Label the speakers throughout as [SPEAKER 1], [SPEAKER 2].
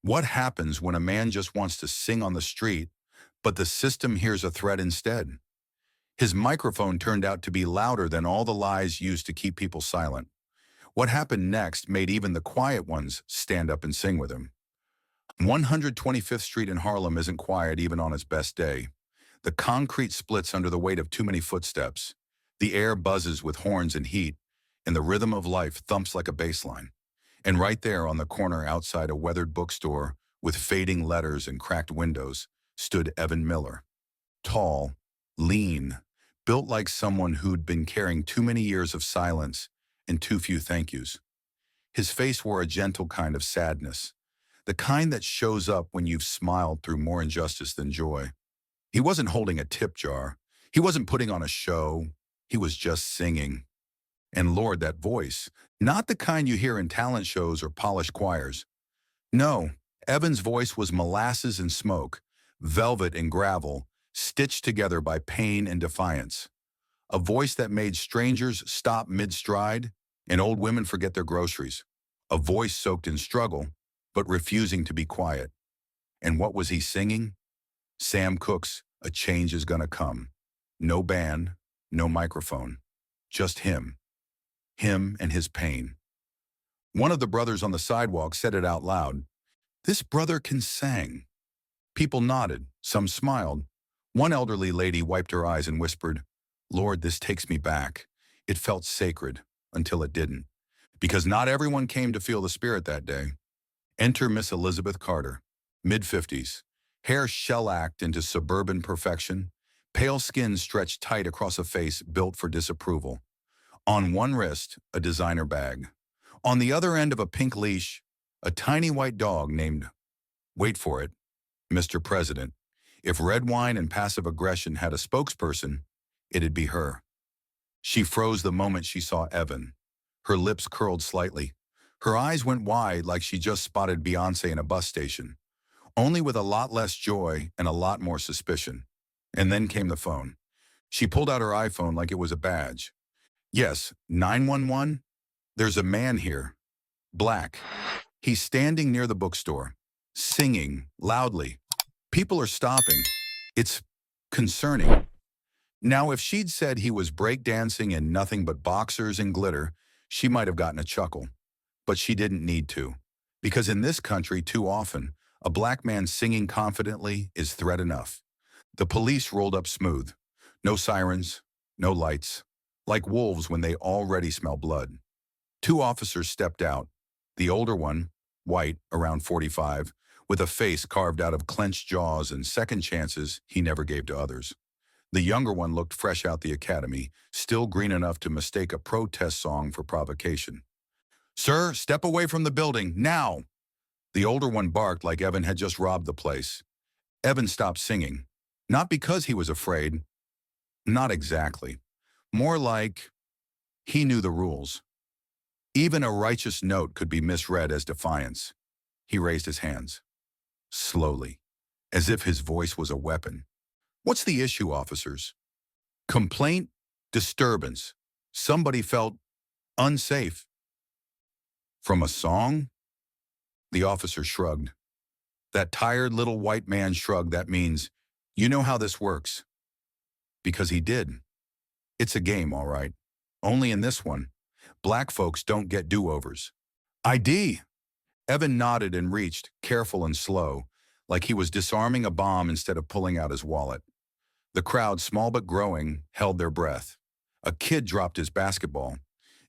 [SPEAKER 1] What happens when a man just wants to sing on the street, but the system hears a threat instead? His microphone turned out to be louder than all the lies used to keep people silent. What happened next made even the quiet ones stand up and sing with him. 125th Street in Harlem isn't quiet even on its best day. The concrete splits under the weight of too many footsteps. The air buzzes with horns and heat, and the rhythm of life thumps like a bass line. And right there on the corner outside a weathered bookstore with fading letters and cracked windows stood Evan Miller. Tall, lean, built like someone who'd been carrying too many years of silence and too few thank yous. His face wore a gentle kind of sadness, the kind that shows up when you've smiled through more injustice than joy. He wasn't holding a tip jar. He wasn't putting on a show. He was just singing. And Lord, that voice, not the kind you hear in talent shows or polished choirs. No, Evan's voice was molasses and smoke, velvet and gravel, stitched together by pain and defiance. A voice that made strangers stop mid-stride and old women forget their groceries. A voice soaked in struggle, but refusing to be quiet. And what was he singing? Sam Cooke's "A Change Is Gonna Come." No band, no microphone, just him. Him and his pain. One of the brothers on the sidewalk said it out loud. "This brother can sing." People nodded, some smiled. One elderly lady wiped her eyes and whispered, "Lord, this takes me back." It felt sacred until it didn't, because not everyone came to feel the spirit that day. Enter Miss Elizabeth Carter, mid-50s, hair shellacked into suburban perfection, pale skin stretched tight across a face built for disapproval. On one wrist, a designer bag. On the other end of a pink leash, a tiny white dog named, wait for it, Mr. President. If red wine and passive aggression had a spokesperson, it'd be her. She froze the moment she saw Evan. Her lips curled slightly. Her eyes went wide like she just spotted Beyoncé in a bus station, only with a lot less joy and a lot more suspicion. And then came the phone. She pulled out her iPhone like it was a badge. Yes, 911? There's a man here. Black. He's standing near the bookstore, singing loudly. People are stopping. It's concerning. Now, if she'd said he was breakdancing in nothing but boxers and glitter, she might have gotten a chuckle. But she didn't need to. Because in this country, too often, a black man singing confidently is threat enough. The police rolled up smooth. No sirens, no lights. Like wolves when they already smell blood. Two officers stepped out. The older one, white, around 45, with a face carved out of clenched jaws and second chances he never gave to others. The younger one looked fresh out the academy, still green enough to mistake a protest song for provocation. "Sir, step away from the building, now!" The older one barked like Evan had just robbed the place. Evan stopped singing. Not because he was afraid. Not exactly. More like he knew the rules. Even a righteous note could be misread as defiance. He raised his hands. Slowly, as if his voice was a weapon. "What's the issue, officers?" "Complaint, disturbance. Somebody felt unsafe." "From a song?" The officer shrugged. That tired little white man shrug that means, "You know how this works." Because he did. It's a game, all right. Only in this one, black folks don't get do-overs. "ID!" Evan nodded and reached, careful and slow, like he was disarming a bomb instead of pulling out his wallet. The crowd, small but growing, held their breath. A kid dropped his basketball.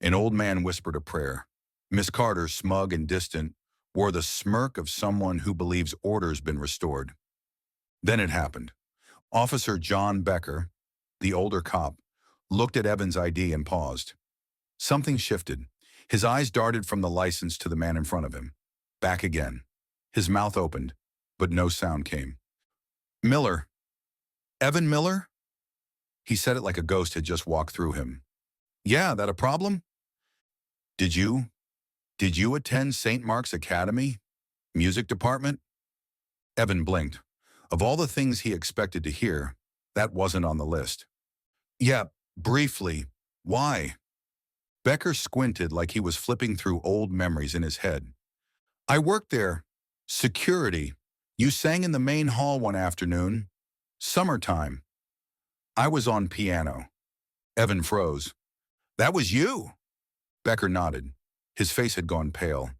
[SPEAKER 1] An old man whispered a prayer. Miss Carter, smug and distant, wore the smirk of someone who believes order's been restored. Then it happened. Officer John Becker, the older cop, looked at Evan's ID and paused. Something shifted. His eyes darted from the license to the man in front of him. Back again. His mouth opened, but no sound came. "Miller. Evan Miller?" He said it like a ghost had just walked through him. "Yeah, that a problem?" Did you attend St. Mark's Academy? Music department?" Evan blinked. Of all the things he expected to hear, that wasn't on the list. "Yeah, briefly. Why?" Becker squinted like he was flipping through old memories in his head. "I worked there Security. You sang in the main hall one afternoon. Summertime. I was on piano. Evan froze. That was you? Becker nodded. His face had gone pale.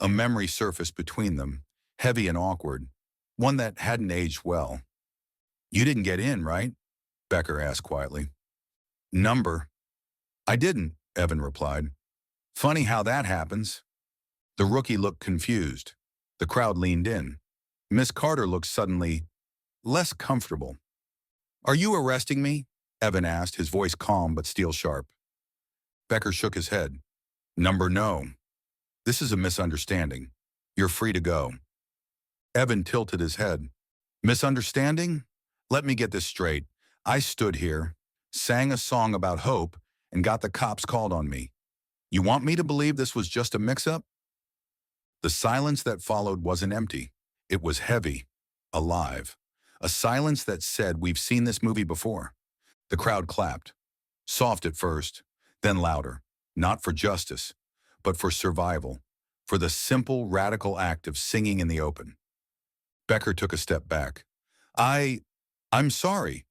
[SPEAKER 1] A memory surfaced between them, heavy and awkward, one that hadn't aged well. You didn't get in, right? Becker asked quietly. Number. I didn't, Evan replied. Funny how that happens. The rookie looked confused. The crowd leaned in. Miss Carter looked suddenly less comfortable. Are you arresting me? Evan asked, his voice calm but steel sharp. Becker shook his head. Number no. This is a misunderstanding. You're free to go. Evan tilted his head. Misunderstanding? Let me get this straight. I stood here, sang a song about hope, and got the cops called on me. You want me to believe this was just a mix-up? The silence that followed wasn't empty. It was heavy, alive. A silence that said, we've seen this movie before. The crowd clapped. Soft at first, then louder. Not for justice, but for survival. For the simple, radical act of singing in the open. Becker took a step back. I'm sorry.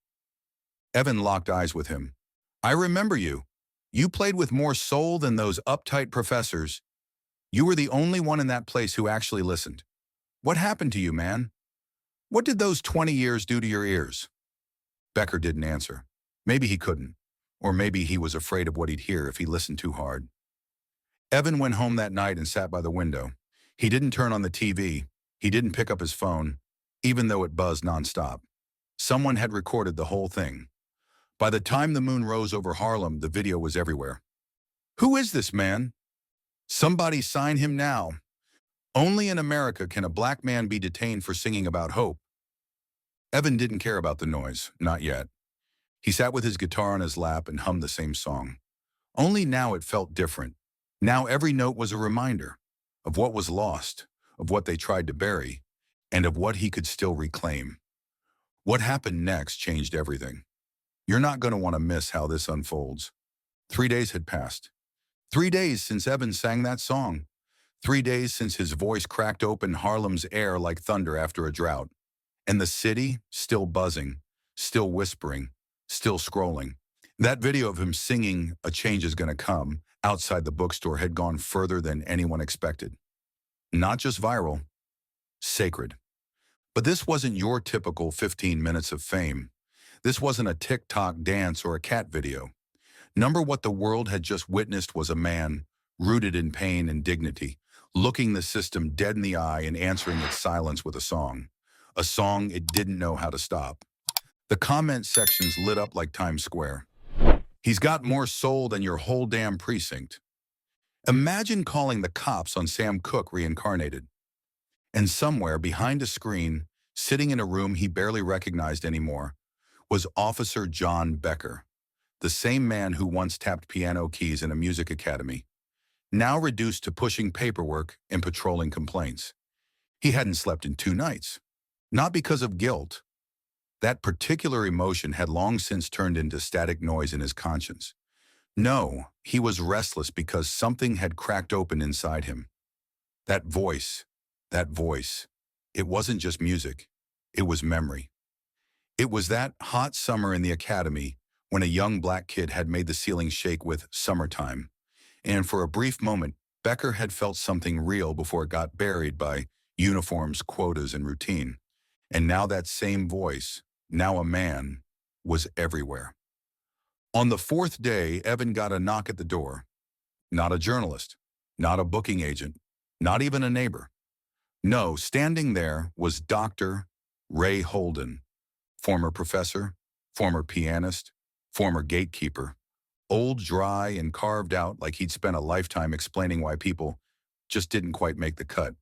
[SPEAKER 1] Evan locked eyes with him. I remember you. You played with more soul than those uptight professors. You were the only one in that place who actually listened. What happened to you, man? What did those 20 years do to your ears? Becker didn't answer. Maybe he couldn't. Or maybe he was afraid of what he'd hear if he listened too hard. Evan went home that night and sat by the window. He didn't turn on the TV. He didn't pick up his phone, even though it buzzed nonstop. Someone had recorded the whole thing. By the time the moon rose over Harlem, the video was everywhere. Who is this man? Somebody sign him now. Only in America can a black man be detained for singing about hope. Evan didn't care about the noise, not yet. He sat with his guitar on his lap and hummed the same song. Only now it felt different. Now every note was a reminder of what was lost, of what they tried to bury, and of what he could still reclaim. What happened next changed everything. You're not going to want to miss how this unfolds. 3 days had passed. 3 days since Evan sang that song. 3 days since his voice cracked open Harlem's air like thunder after a drought. And the city, still buzzing, still whispering, still scrolling. That video of him singing "A Change Is Gonna Come" outside the bookstore had gone further than anyone expected. Not just viral, sacred. But this wasn't your typical 15 minutes of fame. This wasn't a TikTok dance or a cat video. What the world had just witnessed was a man, rooted in pain and dignity, looking the system dead in the eye and answering its silence with a song. A song it didn't know how to stop. The comment sections lit up like Times Square. He's got more soul than your whole damn precinct. Imagine calling the cops on Sam Cooke reincarnated. And somewhere behind a screen, sitting in a room he barely recognized anymore, was Officer John Becker, the same man who once tapped piano keys in a music academy, now reduced to pushing paperwork and patrolling complaints. He hadn't slept in 2 nights. Not because of guilt. That particular emotion had long since turned into static noise in his conscience. No, he was restless because something had cracked open inside him. That voice, it wasn't just music, it was memory. It was that hot summer in the academy when a young black kid had made the ceiling shake with "Summertime." And for a brief moment, Becker had felt something real before it got buried by uniforms, quotas, and routine. And now that same voice, now a man, was everywhere. On the 4th day, Evan got a knock at the door. Not a journalist, not a booking agent, not even a neighbor. No, standing there was Dr. Ray Holden, former professor, former pianist, former gatekeeper, old, dry, and carved out like he'd spent a lifetime explaining why people just didn't quite make the cut.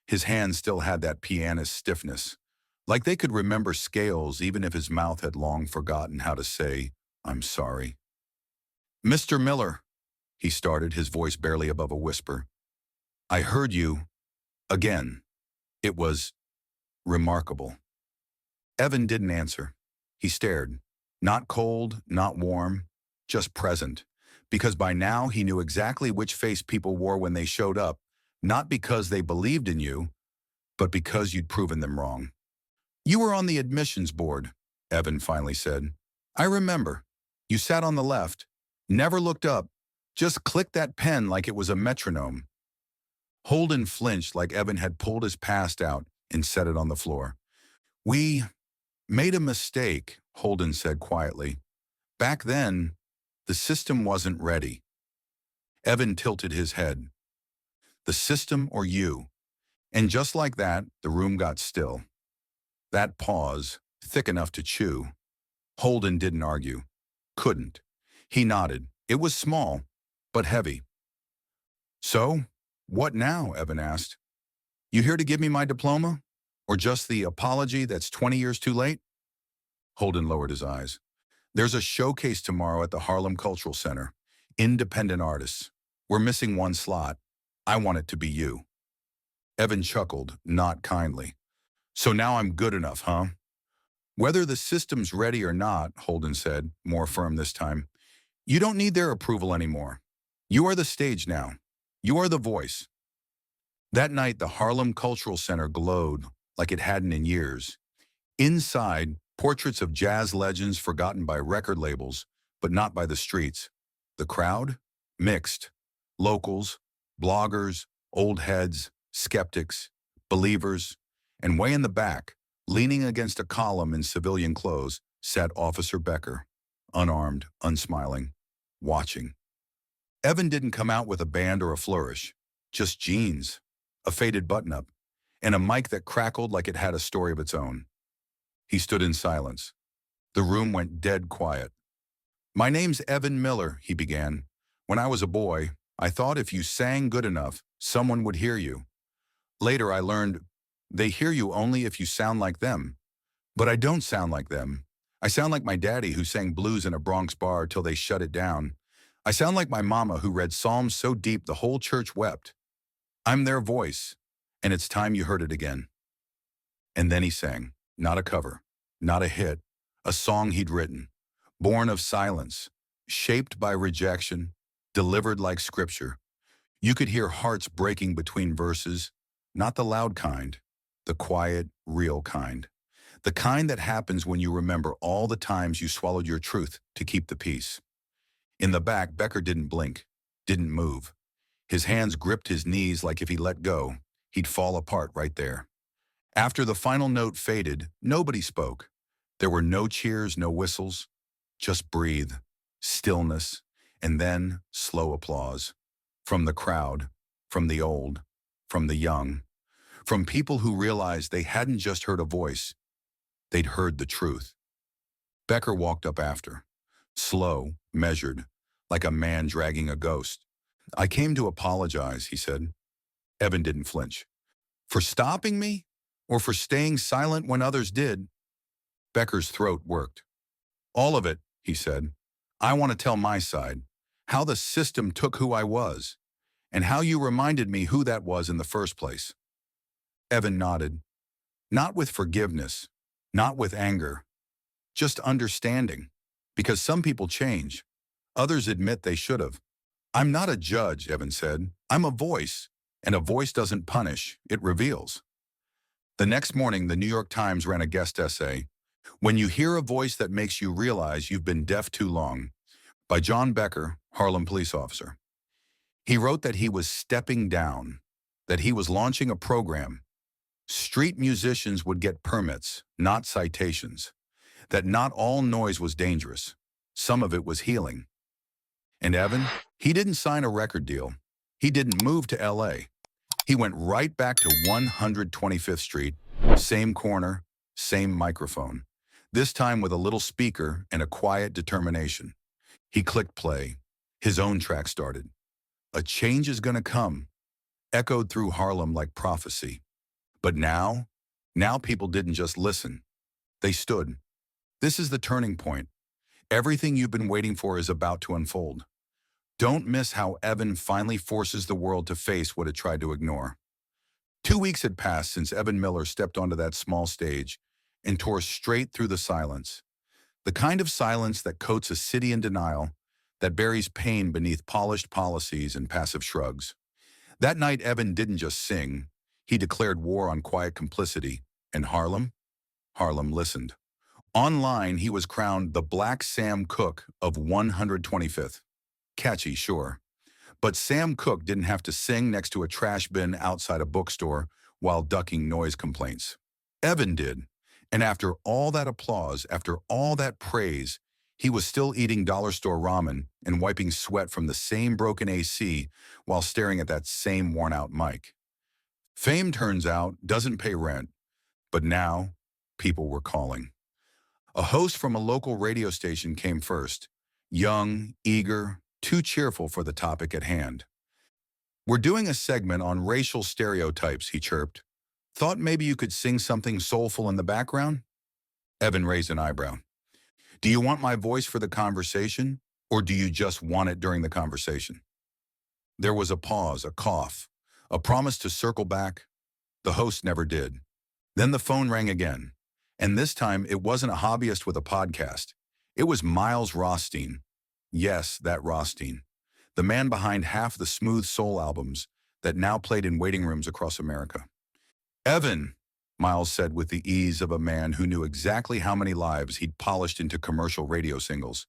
[SPEAKER 1] His hands still had that pianist stiffness, like they could remember scales even if his mouth had long forgotten how to say, "I'm sorry." "Mr. Miller," he started, his voice barely above a whisper. "I heard you again." It was remarkable. Evan didn't answer. He stared. Not cold, not warm, just present. Because by now he knew exactly which face people wore when they showed up, not because they believed in you, but because you'd proven them wrong. You were on the admissions board, Evan finally said. I remember. You sat on the left, never looked up, just clicked that pen like it was a metronome. Holden flinched like Evan had pulled his past out and set it on the floor. We made a mistake, Holden said quietly. Back then, the system wasn't ready. Evan tilted his head. The system or you? And just like that, the room got still. That pause, thick enough to chew. Holden didn't argue. Couldn't. He nodded. It was small, but heavy. So, what now? Evan asked. You here to give me my diploma? Or just the apology that's 20 years too late? Holden lowered his eyes. There's a showcase tomorrow at the Harlem Cultural Center. Independent artists. We're missing one slot. I want it to be you. Evan chuckled, not kindly. So now I'm good enough, huh? Whether the system's ready or not, Holden said, more firm this time, you don't need their approval anymore. You are the stage now. You are the voice. That night, the Harlem Cultural Center glowed like it hadn't in years. Inside, portraits of jazz legends forgotten by record labels, but not by the streets. The crowd? Mixed. Locals, bloggers, old heads, skeptics, believers, and way in the back, leaning against a column in civilian clothes, sat Officer Becker, unarmed, unsmiling, watching. Evan didn't come out with a band or a flourish, just jeans, a faded button-up, and a mic that crackled like it had a story of its own. He stood in silence. The room went dead quiet. My name's Evan Miller, he began. When I was a boy, I thought if you sang good enough, someone would hear you. Later I learned they hear you only if you sound like them. But I don't sound like them. I sound like my daddy who sang blues in a Bronx bar till they shut it down. I sound like my mama who read psalms so deep the whole church wept. I'm their voice, and it's time you heard it again. And then he sang, not a cover, not a hit, a song he'd written, born of silence, shaped by rejection, delivered like scripture. You could hear hearts breaking between verses, not the loud kind, the quiet, real kind. The kind that happens when you remember all the times you swallowed your truth to keep the peace. In the back, Becker didn't blink, didn't move. His hands gripped his knees like if he let go, he'd fall apart right there. After the final note faded, nobody spoke. There were no cheers, no whistles. Just breathe, stillness, and then slow applause. From the crowd, from the old, from the young, from people who realized they hadn't just heard a voice, they'd heard the truth. Becker walked up after, slow, measured, like a man dragging a ghost. I came to apologize, he said. Evan didn't flinch. For stopping me? Or for staying silent when others did? Becker's throat worked. All of it, he said. I want to tell my side, how the system took who I was, and how you reminded me who that was in the first place. Evan nodded. Not with forgiveness, not with anger, just understanding. Because some people change. Others admit they should have. I'm not a judge, Evan said. I'm a voice, and a voice doesn't punish, it reveals. The next morning, the New York Times ran a guest essay, When You Hear a Voice That Makes You Realize You've Been Deaf Too Long, by John Becker, Harlem police officer. He wrote that he was stepping down, that he was launching a program. Street musicians would get permits, not citations. That not all noise was dangerous. Some of it was healing. And Evan, he didn't sign a record deal. He didn't move to LA. He went right back to 125th Street, same corner, same microphone. This time with a little speaker and a quiet determination. He clicked play. His own track started. A change is gonna come, echoed through Harlem like prophecy. But now people didn't just listen. They stood. This is the turning point. Everything you've been waiting for is about to unfold. Don't miss how Evan finally forces the world to face what it tried to ignore. 2 weeks had passed since Evan Miller stepped onto that small stage and tore straight through the silence. The kind of silence that coats a city in denial, that buries pain beneath polished policies and passive shrugs. That night, Evan didn't just sing. He declared war on quiet complicity. And Harlem? Harlem listened. Online, he was crowned the Black Sam Cooke of 125th. Catchy, sure. But Sam Cooke didn't have to sing next to a trash bin outside a bookstore while ducking noise complaints. Evan did. And after all that applause, after all that praise, he was still eating dollar store ramen and wiping sweat from the same broken AC while staring at that same worn-out mic. Fame, turns out, doesn't pay rent, but now people were calling. A host from a local radio station came first, young, eager, too cheerful for the topic at hand. "We're doing a segment on racial stereotypes," he chirped. "Thought maybe you could sing something soulful in the background?" Evan raised an eyebrow. "Do you want my voice for the conversation, or do you just want it during the conversation?" There was a pause, a cough, a promise to circle back. The host never did. Then the phone rang again. And this time, it wasn't a hobbyist with a podcast. It was Miles Rothstein. Yes, that Rothstein. The man behind half the smooth soul albums that now played in waiting rooms across America. "Evan," Miles said with the ease of a man who knew exactly how many lives he'd polished into commercial radio singles.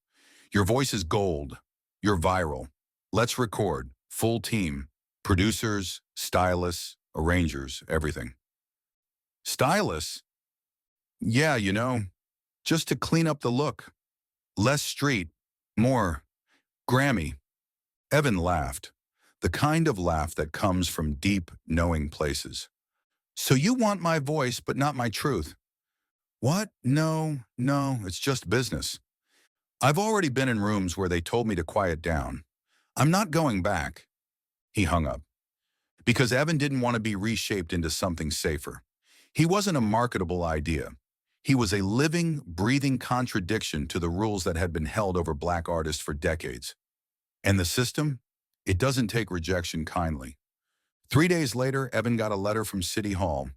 [SPEAKER 1] "Your voice is gold. You're viral. Let's record. Full team. Producers, stylists, arrangers, everything." "Stylists?" "Yeah, just to clean up the look. Less street, more Grammy." Evan laughed, the kind of laugh that comes from deep, knowing places. "So you want my voice, but not my truth?" "What? No, it's just business. I've already been in rooms where they told me to quiet down. I'm not going back." He hung up. Because Evan didn't want to be reshaped into something safer. He wasn't a marketable idea. He was a living, breathing contradiction to the rules that had been held over Black artists for decades. And the system? It doesn't take rejection kindly. 3 days later, Evan got a letter from City Hall.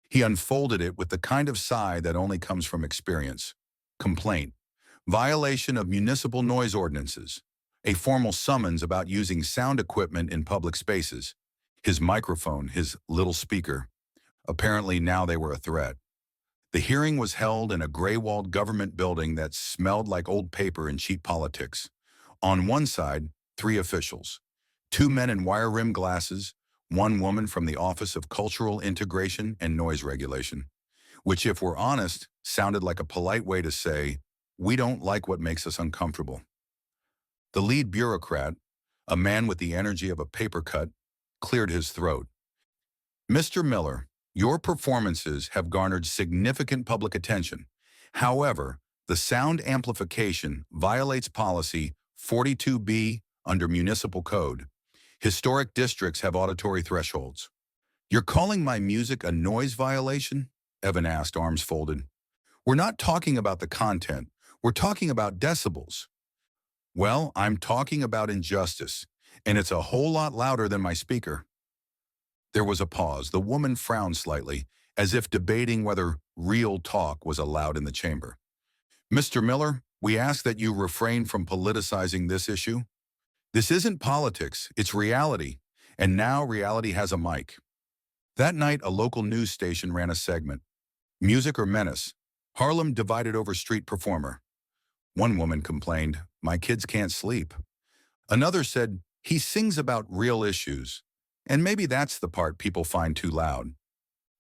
[SPEAKER 1] He unfolded it with the kind of sigh that only comes from experience. Complaint. Violation of municipal noise ordinances. A formal summons about using sound equipment in public spaces. His microphone, his little speaker. Apparently now they were a threat. The hearing was held in a gray-walled government building that smelled like old paper and cheap politics. On one side, 3 officials. 2 men in wire-rimmed glasses, 1 woman from the Office of Cultural Integration and Noise Regulation, which, if we're honest, sounded like a polite way to say, "We don't like what makes us uncomfortable." The lead bureaucrat, a man with the energy of a paper cut, cleared his throat. "Mr. Miller, your performances have garnered significant public attention. However, the sound amplification violates policy 42B under Municipal Code. Historic districts have auditory thresholds." "You're calling my music a noise violation?" Evan asked, arms folded. "We're not talking about the content. We're talking about decibels." "Well, I'm talking about injustice, and it's a whole lot louder than my speaker." There was a pause. The woman frowned slightly, as if debating whether real talk was allowed in the chamber. "Mr. Miller, we ask that you refrain from politicizing this issue. This isn't politics, it's reality, and now reality has a mic." That night, a local news station ran a segment. "Music or Menace? Harlem divided over street performer." One woman complained, "My kids can't sleep." Another said, "He sings about real issues. And maybe that's the part people find too loud."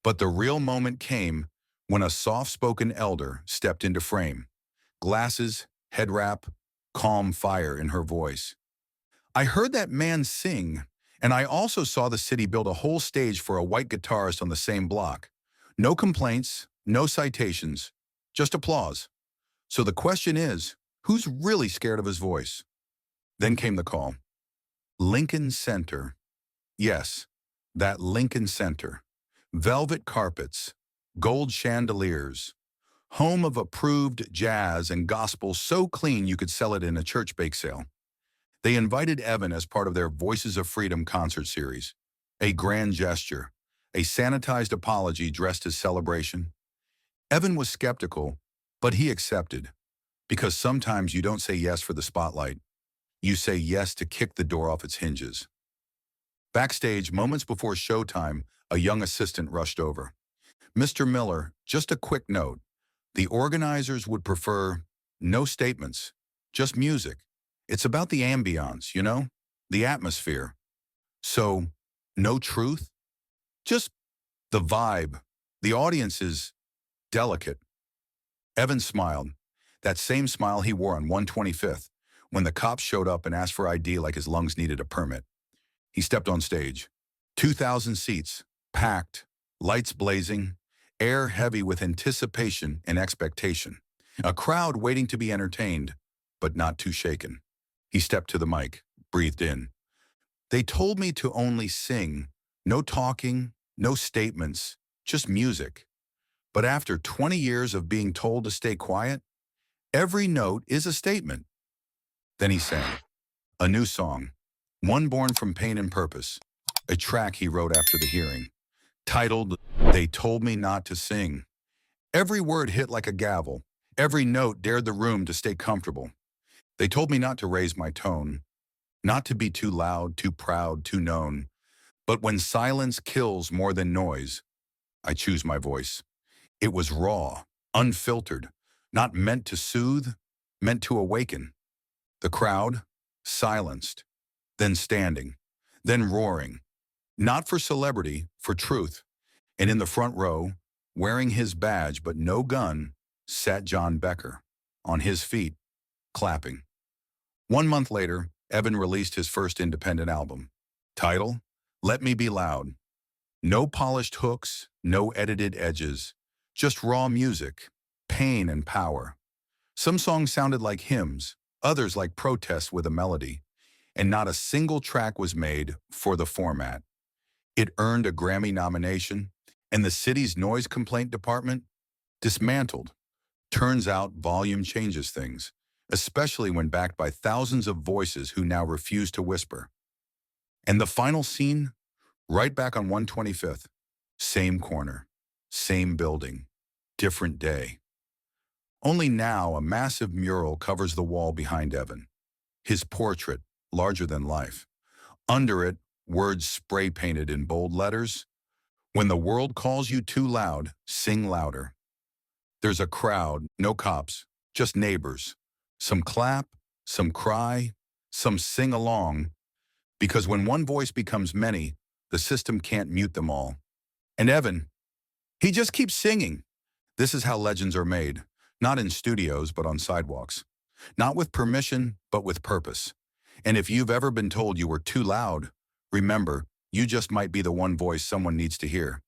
[SPEAKER 1] But the real moment came when a soft-spoken elder stepped into frame. Glasses, head wrap, calm fire in her voice. "I heard that man sing, and I also saw the city build a whole stage for a white guitarist on the same block. No complaints, no citations, just applause. So the question is, who's really scared of his voice?" Then came the call. Lincoln Center. Yes, that Lincoln Center. Velvet carpets, gold chandeliers, home of approved jazz and gospel so clean you could sell it in a church bake sale. They invited Evan as part of their Voices of Freedom concert series. A grand gesture, a sanitized apology dressed as celebration. Evan was skeptical, but he accepted. Because sometimes you don't say yes for the spotlight. You say yes to kick the door off its hinges. Backstage, moments before showtime, A young assistant rushed over. "Mr. Miller, just a quick note. The organizers would prefer no statements, just music. It's about the ambiance, you know? The atmosphere. So, no truth? Just the vibe. The audience is delicate." Evan smiled, that same smile he wore on 125th, when the cops showed up and asked for ID like his lungs needed a permit. He stepped on stage. 2,000 seats, packed, lights blazing, air heavy with anticipation and expectation. A crowd waiting to be entertained, but not too shaken. He stepped to the mic, breathed in. "They told me to only sing, no talking, no statements, just music. But after 20 years of being told to stay quiet, every note is a statement." Then he sang, a new song, one born from pain and purpose, a track he wrote after the hearing, titled, "They Told Me Not to Sing." Every word hit like a gavel. Every note dared the room to stay comfortable. They told me not to raise my tone, not to be too loud, too proud, too known. But when silence kills more than noise, I choose my voice. It was raw, unfiltered, not meant to soothe, meant to awaken. The crowd, silenced, then standing, then roaring. Not for celebrity, for truth. And in the front row, wearing his badge but no gun, sat John Becker, on his feet, clapping. 1 month later, Evan released his first independent album. Title, "Let Me Be Loud." No polished hooks, no edited edges, just raw music, pain and power. Some songs sounded like hymns, others like protests with a melody, and not a single track was made for the format. It earned a Grammy nomination, and the city's noise complaint department dismantled. Turns out volume changes things, especially when backed by thousands of voices who now refuse to whisper. And the final scene, right back on 125th, same corner, same building, different day. Only now a massive mural covers the wall behind Evan, his portrait larger than life. Under it, words spray painted in bold letters, "When the world calls you too loud, sing louder." There's a crowd, no cops, just neighbors. Some clap, some cry, some sing along, because when one voice becomes many, the system can't mute them all. And Evan, he just keeps singing. This is how legends are made, not in studios, but on sidewalks. Not with permission, but with purpose. And if you've ever been told you were too loud, remember, you just might be the one voice someone needs to hear.